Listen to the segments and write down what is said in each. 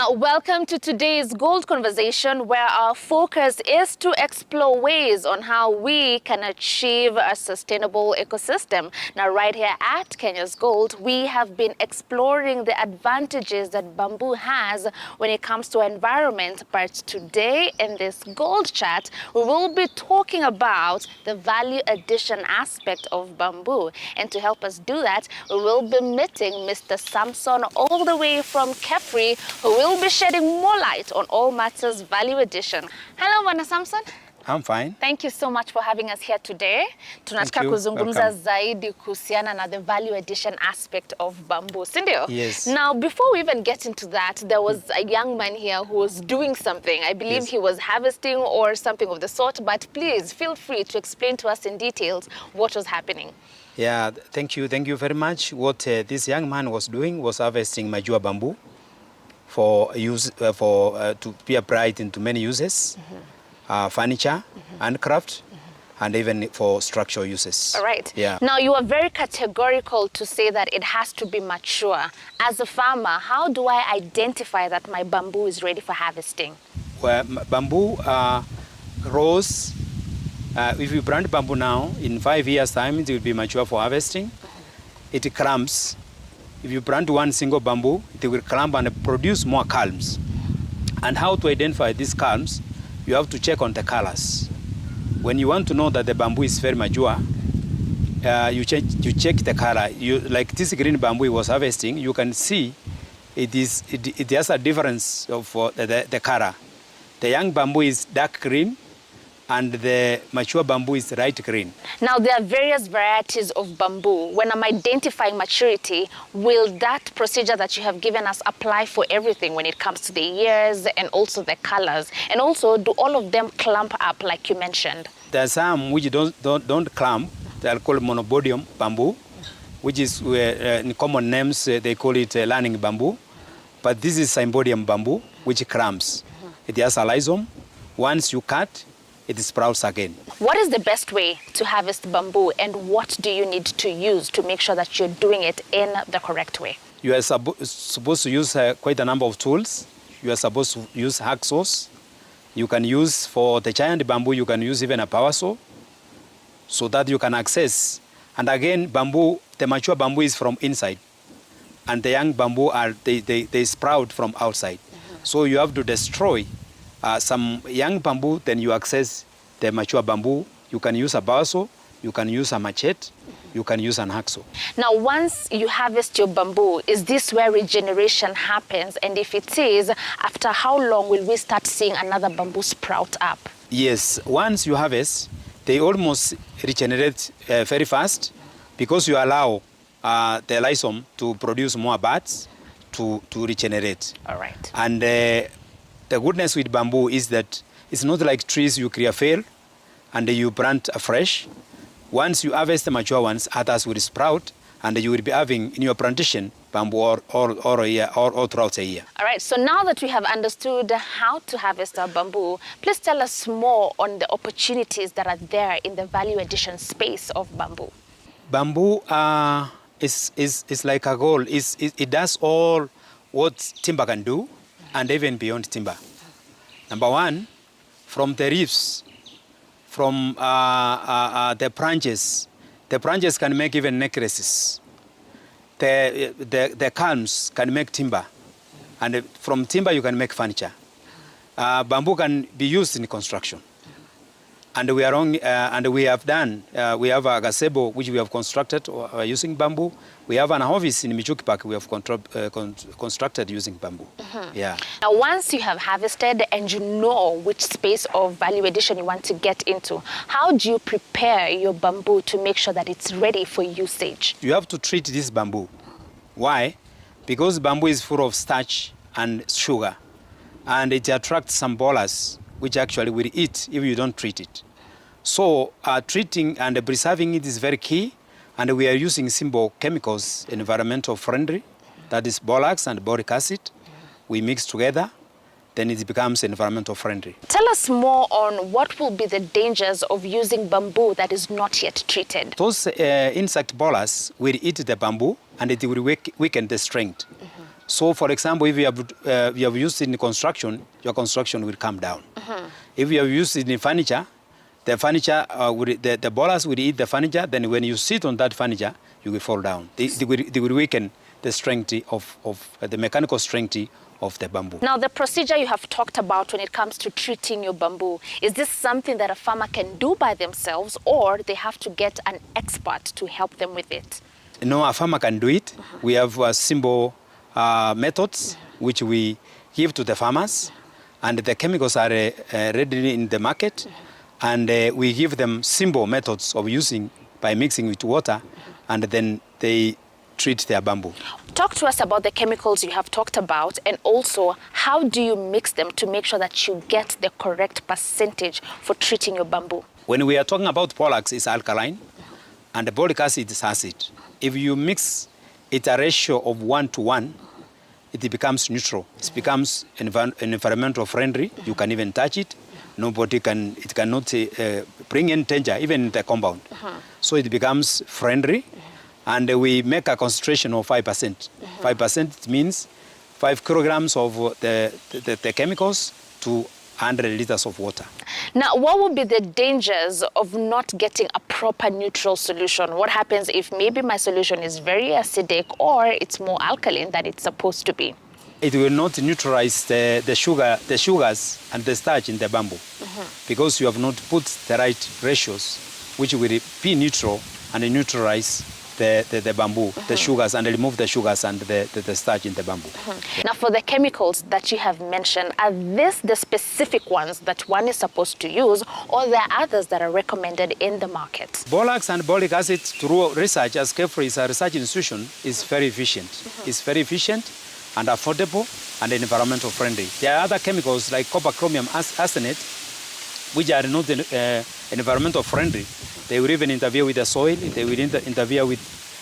Now, welcome to today's Gold Conversation, where our focus is to explore ways on how we can achieve a sustainable ecosystem. Now, right here at Kenya's Gold, we have been exploring the advantages that bamboo has when it comes to environment. But today, in this Gold Chat, we will be talking about the value addition aspect of bamboo. And to help us do that, we will be meeting Mr. Samson all the way from Kefri, who will be shedding more light on all matters value addition. Hello, Bwana Samson. I'm fine. Thank you so much for having us here today. Tunataka kuzungumza zaidi kuhusiana na the value addition aspect of bamboo, sindio? Yes. Now, before we even get into that, there was a young man here who was doing something. I believe he was harvesting or something of the sort, but please feel free to explain to us in details what was happening. Yeah, thank you. Thank you very much. What this young man was doing was harvesting majua bamboo for use to be applied into many uses, furniture, handcraft, and even for structural uses. All right. Yeah. Now, you are very categorical to say that it has to be mature. As a farmer, how do I identify that my bamboo is ready for harvesting? Well, bamboo grows. If you plant bamboo now, in 5 years' time, it will be mature for harvesting. It clumps. If you plant one single bamboo, it will clump and produce more culms. And how to identify these culms? You have to check on the colors. When you want to know that the bamboo is very mature, you check the color. Like this green bamboo was harvesting, you can see it has a difference of the color. The young bamboo is dark green, and the mature bamboo is light green. Now, there are various varieties of bamboo. When I'm identifying maturity, will that procedure that you have given us apply for everything when it comes to the years and also the colors? And also, do all of them clump up like you mentioned? There are some which don't clump. They are called monobodium bamboo, which is in common names they call it learning bamboo. But this is symbodium bamboo, which clumps. It has a rhizome. Once you cut, it sprouts again. What is the best way to harvest bamboo, and what do you need to use to make sure that you're doing it in the correct way? You are supposed to use quite a number of tools. You are supposed to use hacksaws. You can use, for the giant bamboo, you can use even a power saw so that you can access. And again, bamboo, the mature bamboo is from inside, and the young bamboo they sprout from outside. So you have to destroy some young bamboo, then you access the mature bamboo. You can use a power saw, you can use a machete, you can use an hacksaw. Now, once you harvest your bamboo, is this where regeneration happens? And if it is, after how long will we start seeing another bamboo sprout up? Yes, once you harvest, they almost regenerate very fast, because you allow the rhizome to produce more buds to regenerate. All right. And the goodness with bamboo is that it's not like trees you create fail and you plant afresh. Once you harvest the mature ones, others will sprout, and you will be having in your plantation bamboo all throughout the year. All right, so now that we have understood how to harvest our bamboo, please tell us more on the opportunities that are there in the value addition space of bamboo. Bamboo is like a goal. It does all what timber can do, and even beyond timber. Number one, from the leaves, from the branches can make even necklaces. The culms can make timber, and from timber you can make furniture. Bamboo can be used in construction, and we have a gazebo which we have constructed using bamboo. We have an office in Michuki Park we have constructed using bamboo. Yeah. Now, once you have harvested and you know which space of value addition you want to get into, how do you prepare your bamboo to make sure that it's ready for usage? You have to treat this bamboo. Why? Because bamboo is full of starch and sugar, and it attracts some bolas which actually will eat if you don't treat it. So treating and preserving it is very key. And we are using simple chemicals, environmental friendly, that is borax and boric acid. We mix together, then it becomes environmental friendly. Tell us more on what will be the dangers of using bamboo that is not yet treated. Those insect borers will eat the bamboo, and it will weaken the strength. So, for example, if you have used it in construction, your construction will come down. If you have used it in furniture, the furniture, the ballast will eat the furniture. Then when you sit on that furniture, you will fall down. They will weaken the strength of the mechanical strength of the bamboo. Now, the procedure you have talked about when it comes to treating your bamboo, is this something that a farmer can do by themselves, or they have to get an expert to help them with it? No, a farmer can do it. We have simple methods which we give to the farmers, and the chemicals are ready in the market, and we give them simple methods of using by mixing with water, and then they treat their bamboo. Talk to us about the chemicals you have talked about, and also how do you mix them to make sure that you get the correct percentage for treating your bamboo? When we are talking about borax, it's alkaline, and the boric acid is acid. If you mix it a ratio of 1:1, it becomes neutral. It becomes environmental friendly. You can even touch it. It cannot bring in danger, even in the compound. So it becomes friendly. And we make a concentration of 5%. 5% means 5 kilograms of the chemicals to 100 liters of water. Now, what would be the dangers of not getting a proper neutral solution? What happens if maybe my solution is very acidic or it's more alkaline than it's supposed to be? It will not neutralize the sugars and the starch in the bamboo, because you have not put the right ratios, which will be neutral and neutralize the bamboo, the sugars, and remove the sugars and the starch in the bamboo. Yeah. Now, for the chemicals that you have mentioned, are these the specific ones that one is supposed to use, or there are others that are recommended in the market? Borax and boric acid, through research, as Kefri is a research institution, is very efficient. It's very efficient and affordable and environmental friendly. There are other chemicals like copper chromium arsenate, which are not environmental friendly. They will even interfere with the soil, they will interfere with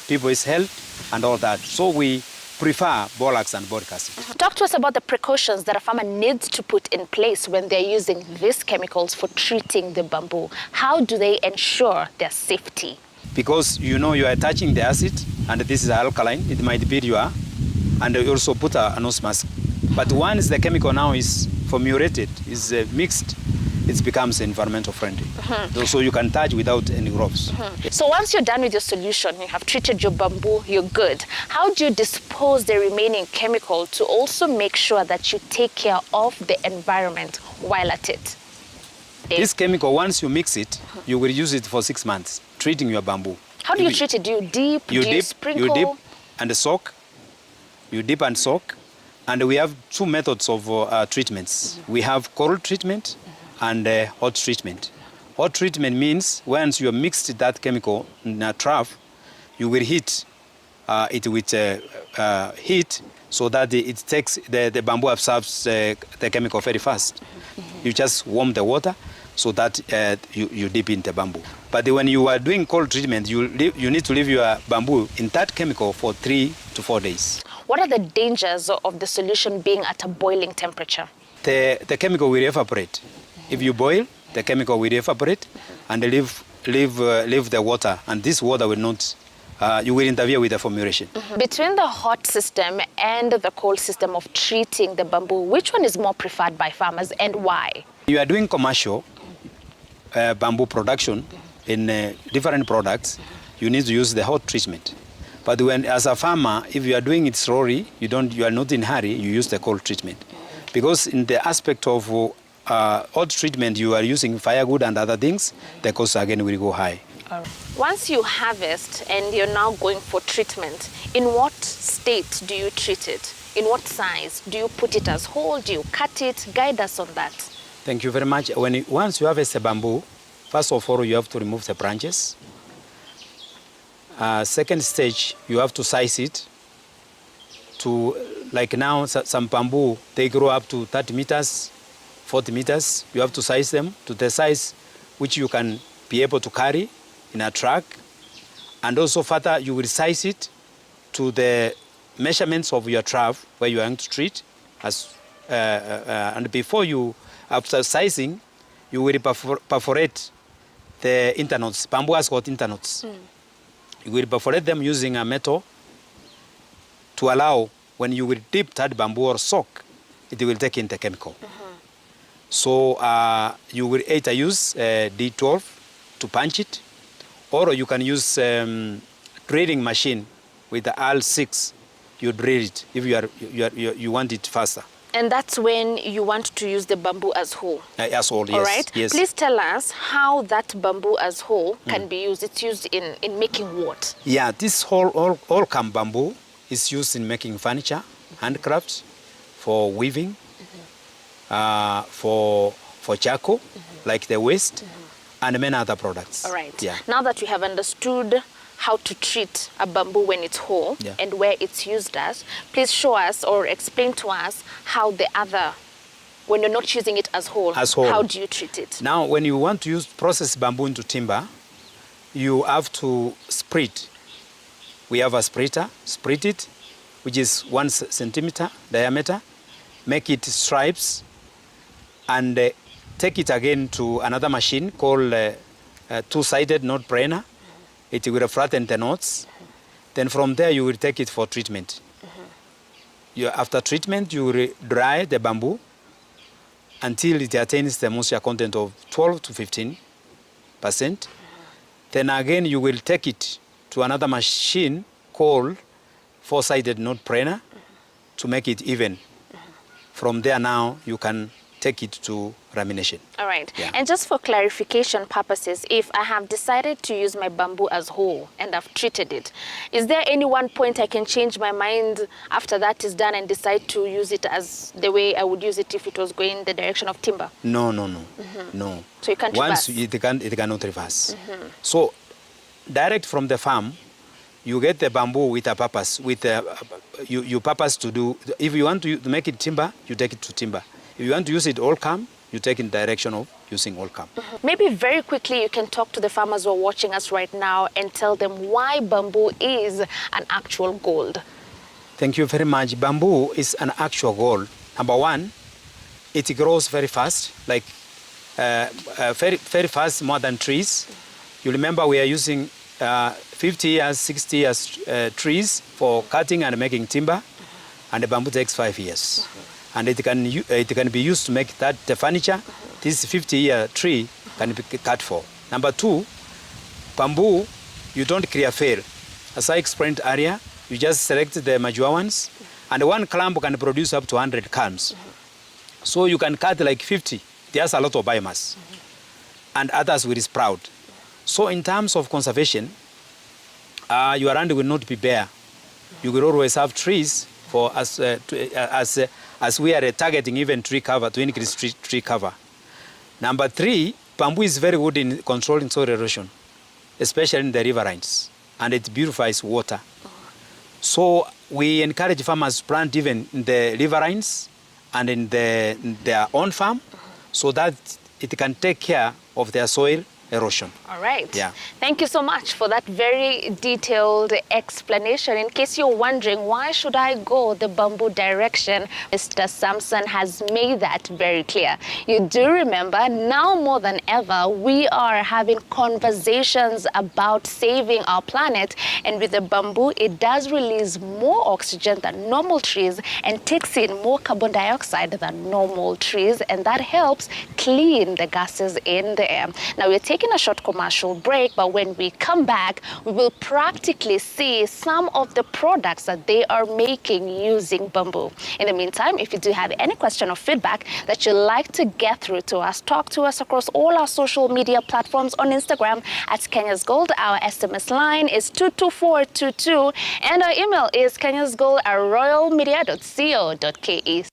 people's health and all that. So we prefer borax and boric acid. Talk to us about the precautions that a farmer needs to put in place when they're using these chemicals for treating the bamboo. How do they ensure their safety? Because you know you are touching the acid, and this is alkaline, it might be your, and you also put a nose mask. But once the chemical now is formulated, is mixed, it becomes environmental friendly. So you can touch without any gloves. So once you're done with your solution, you have treated your bamboo, you're good. How do you dispose the remaining chemical to also make sure that you take care of the environment while at it? This chemical, once you mix it, you will use it for 6 months, treating your bamboo. How do you treat it? Do you dip? Do you sprinkle? You dip and soak. You dip and soak. And we have 2 methods of treatments. We have cold treatment and hot treatment. Hot treatment means once you have mixed that chemical in a trough, you will heat it with heat so that it takes the bamboo absorbs the chemical very fast. You just warm the water so that you dip in the bamboo. But when you are doing cold treatment, you need to leave your bamboo in that chemical for 3 to 4 days. What are the dangers of the solution being at a boiling temperature? The chemical will evaporate. If you boil, the chemical will evaporate and leave the water, and this water will not, you will interfere with the formulation. Between the hot system and the cold system of treating the bamboo, which one is more preferred by farmers and why? You are doing commercial bamboo production in different products, you need to use the hot treatment. But when, as a farmer, if you are doing it slowly, you are not in a hurry, you use the cold treatment. Because in the aspect of hot treatment, you are using firewood and other things, the cost again will go high. Once you harvest and you're now going for treatment, in what state do you treat it? In what size? Do you put it as whole? Do you cut it? Guide us on that. Thank you very much. Once you harvest a bamboo, first of all, you have to remove the branches. Second stage, you have to size it to, like now, some bamboo, they grow up to 30 meters, 40 meters. You have to size them to the size which you can be able to carry in a truck. And also further, you will size it to the measurements of your trough where you are going to treat. And before you, after sizing, you will perforate the internodes. Bamboo has got internodes. You will perforate them using a metal to allow when you will dip that bamboo or soak, it will take in the chemical. So you will either use D12 to punch it, or you can use drilling machine with the R6. You drill it if you want it faster. And that's when you want to use the bamboo as whole. As whole, yes. All right. Yes. Please tell us how that bamboo as whole can be used. It's used in making what? Yeah, this whole all-come bamboo is used in making furniture, handcrafts, for weaving, for charcoal, like the waste, and many other products. All right. Yeah. Now that you have understood how to treat a bamboo when it's whole and where it's used as, please show us or explain to us how the other, when you're not using it as whole, how do you treat it? Now, when you want to process bamboo into timber, you have to split. We have a splitter, split it, which is 1 centimeter diameter, make it stripes, and take it again to another machine called two-sided knot brainer. It will flatten the knots. Then from there, you will take it for treatment. After treatment, you will dry the bamboo until it attains the moisture content of 12 to 15%. Then again, you will take it to another machine called four-sided knot brainer to make it even. From there now, you can take it to lamination. All right. Yeah. And just for clarification purposes, if I have decided to use my bamboo as whole and I've treated it, is there any one point I can change my mind after that is done and decide to use it as the way I would use it if it was going the direction of timber? No. No. So you can't Once reverse? it cannot reverse. So direct from the farm, you get the bamboo with a purpose. You purpose to do, if you want to make it timber, you take it to timber. If you want to use it all come, you take in direction of using all come. Maybe very quickly you can talk to the farmers who are watching us right now and tell them why bamboo is an actual gold. Thank you very much. Bamboo is an actual gold. Number one, it grows very fast, like very fast, more than trees. You remember we are using 50 years, 60 years trees for cutting and making timber, and the bamboo takes 5 years. And it can be used to make the furniture. This 50-year tree can be cut for. Number two, bamboo, you don't clear fail. As I explained earlier, you just select the mature ones, and one clump can produce up to 100 clumps. So you can cut like 50. There's a lot of biomass, and others will sprout. So in terms of conservation, your land will not be bare. You will always have trees for as we are targeting even tree cover to increase tree cover. Number three, bamboo is very good in controlling soil erosion, especially in the riverines, and it beautifies water. So we encourage farmers to plant even in the riverines and in their own farm, so that it can take care of their soil erosion. All right. Yeah. Thank you so much for that very detailed explanation. In case you're wondering, why should I go the bamboo direction? Mr. Sampson has made that very clear. You do remember, now more than ever, we are having conversations about saving our planet. And with the bamboo, it does release more oxygen than normal trees and takes in more carbon dioxide than normal trees. And that helps clean the gases in the air. Now, we're taking a short commercial break, but when we come back, we will practically see some of the products that they are making using bamboo. In the meantime, if you do have any question or feedback that you'd like to get through to us, talk to us across all our social media platforms on Instagram at Kenya's Gold. Our SMS line is 22422, and our email is kenyasgold@royalmedia.co.ke.